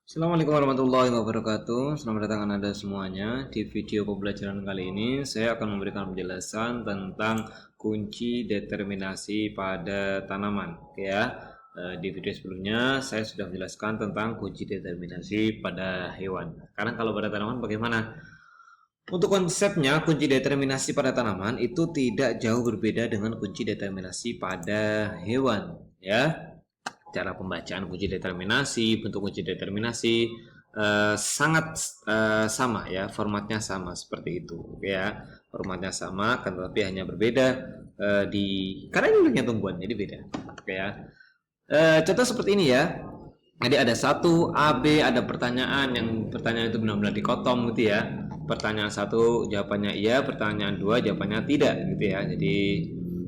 Assalamualaikum warahmatullahi wabarakatuh. Selamat datang Anda semuanya. Di video pembelajaran kali ini saya akan memberikan penjelasan tentang kunci determinasi pada tanaman. Oke ya. Di video sebelumnya saya sudah menjelaskan tentang kunci determinasi pada hewan. Karena kalau pada tanaman bagaimana? Untuk konsepnya, kunci determinasi pada tanaman itu tidak jauh berbeda dengan kunci determinasi pada hewan, ya. Cara pembacaan kunci determinasi, bentuk kunci determinasi sangat sama ya, formatnya sama seperti itu ya. Formatnya sama kan, tetapi hanya berbeda karena ini bentuknya tumbuhan jadi beda. Oke ya. Contoh seperti ini ya. Jadi ada satu A, B, ada pertanyaan yang pertanyaan itu benar-benar dikotong gitu ya. Pertanyaan satu jawabannya iya, pertanyaan dua jawabannya tidak gitu ya. Jadi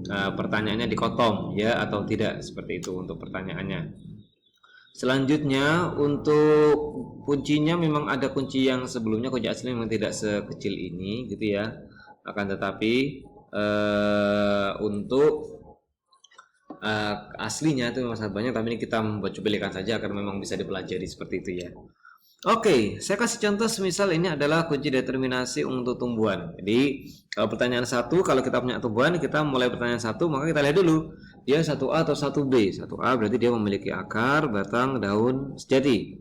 pertanyaannya dikotong ya atau tidak, seperti itu untuk pertanyaannya. Selanjutnya untuk kuncinya memang ada kunci yang sebelumnya, kunci asli memang tidak sekecil ini gitu ya. Akan tetapi untuk aslinya itu memang sangat banyak, tapi ini kita membuat cuplikan saja agar memang bisa dipelajari seperti itu ya. Oke, saya kasih contoh semisal ini adalah kunci determinasi untuk tumbuhan. Jadi kalau pertanyaan satu, kalau kita punya tumbuhan, kita mulai pertanyaan satu, maka kita lihat dulu dia 1A atau 1B. 1A berarti dia memiliki akar, batang, daun, sejati.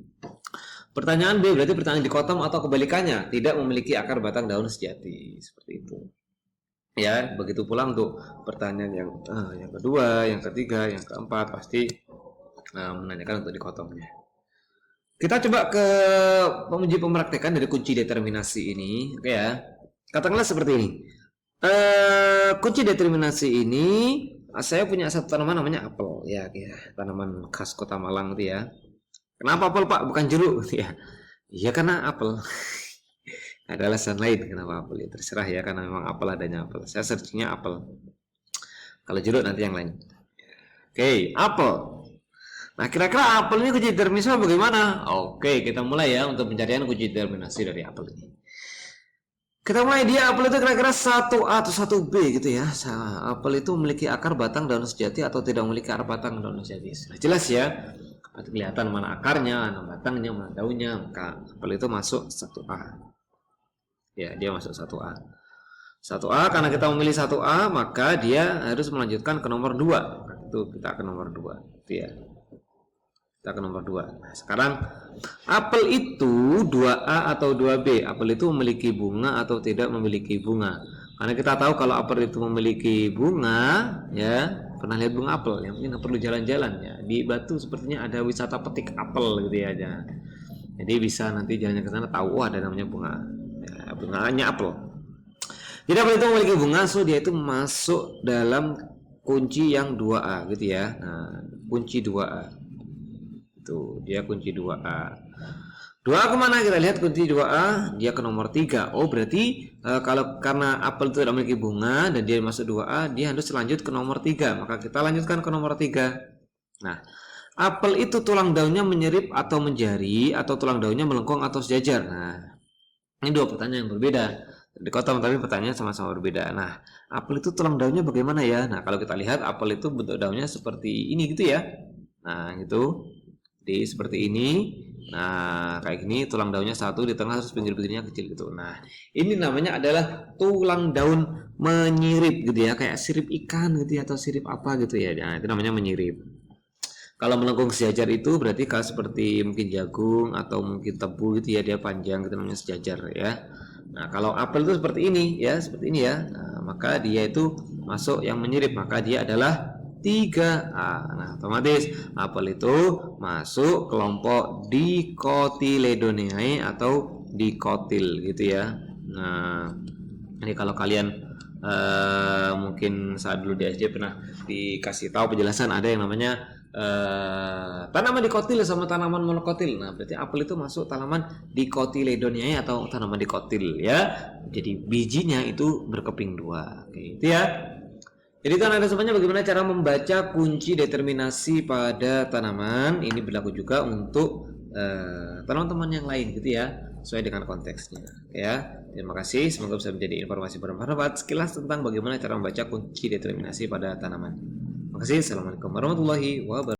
Pertanyaan B berarti pertanyaan dikotom atau kebalikannya, tidak memiliki akar, batang, daun, sejati. Seperti itu. Ya, begitu pula untuk pertanyaan yang kedua, yang ketiga, yang keempat pasti menanyakan untuk dikotomnya. Kita coba ke uji pempraktekan dari kunci determinasi ini, oke ya. Katakanlah seperti ini. Kunci determinasi ini, saya punya satu tanaman namanya apel, ya, tanaman khas Kota Malang itu ya. Kenapa apel Pak, bukan jeruk? Ya, iya karena apel. Ada alasan lain kenapa apel ya, terserah ya, karena memang apel adanya apel. Saya searchingnya apel. Kalau jeruk nanti yang lain. Oke, apel. Nah, kira-kira apel ini kunci determinasi bagaimana? Oke, kita mulai ya untuk pencarian kunci determinasi dari apel ini. Kita mulai, dia apel itu kira-kira 1A atau 1B gitu ya. Apel itu memiliki akar, batang, daun sejati atau tidak memiliki akar, batang, daun sejati. Nah, jelas ya. Kelihatan mana akarnya, mana batangnya, mana daunnya. Maka apel itu masuk 1A. Ya, dia masuk 1A. 1A, karena kita memilih 1A, maka dia harus melanjutkan ke nomor 2. Itu kita ke nomor 2. Itu ya. Kita ke nomor 2. Nah, sekarang apel itu 2A atau 2B. Apel itu memiliki bunga atau tidak memiliki bunga. Karena kita tahu kalau apel itu memiliki bunga, ya, pernah lihat bunga apel? Yang mungkin perlu jalan-jalan ya. Di Batu sepertinya ada wisata petik apel gitu ya. Jadi bisa nanti jalannya ke sana tahu ada namanya bunga. Ya, bunganya apel. Jadi apel itu memiliki bunga, so dia itu masuk dalam kunci yang 2A gitu ya. Nah, kunci 2A. Tuh, dia kunci 2A. 2A kemana? Kita lihat kunci 2A, dia ke nomor 3. Oh, berarti kalau karena apel itu tidak memiliki bunga dan dia masuk 2A, dia harus lanjut ke nomor 3. Maka kita lanjutkan ke nomor 3. Nah, apel itu tulang daunnya menyerip atau menjari, atau tulang daunnya melengkung atau sejajar. Nah, ini dua pertanyaan yang berbeda. Di kotak tapi pertanyaan sama-sama berbeda. Nah, apel itu tulang daunnya bagaimana ya? Nah, kalau kita lihat apel itu bentuk daunnya seperti ini gitu ya. Nah, gitu. Jadi seperti ini. Nah, kayak gini, tulang daunnya satu, di tengah terus pinggir-pinggirnya kecil gitu. Nah, ini namanya adalah tulang daun menyirip gitu ya, kayak sirip ikan gitu ya, atau sirip apa gitu ya. Nah, itu namanya menyirip. Kalau melengkung sejajar itu berarti kalau seperti mungkin jagung atau mungkin tebu gitu ya, dia panjang gitu, namanya sejajar ya. Nah, kalau apel itu seperti ini ya, seperti ini ya. Nah, maka dia itu masuk yang menyirip, maka dia adalah 3A. Nah, otomatis apel itu masuk kelompok Dicotyledonea atau dikotil gitu ya. Nah, ini kalau kalian mungkin saat dulu di SD pernah dikasih tahu penjelasan, ada yang namanya tanaman dikotil sama tanaman monokotil. Nah, berarti apel itu masuk tanaman Dicotyledonea atau tanaman dikotil ya. Jadi bijinya itu berkeping dua. Oke, itu ya. Jadi kan ada semuanya bagaimana cara membaca kunci determinasi pada tanaman. Ini berlaku juga untuk tanaman-tanaman yang lain gitu ya, sesuai dengan konteksnya ya. Terima kasih, semoga bisa menjadi informasi bermanfaat sekilas tentang bagaimana cara membaca kunci determinasi pada tanaman. Terima kasih. Assalamualaikum warahmatullahi wabarakatuh.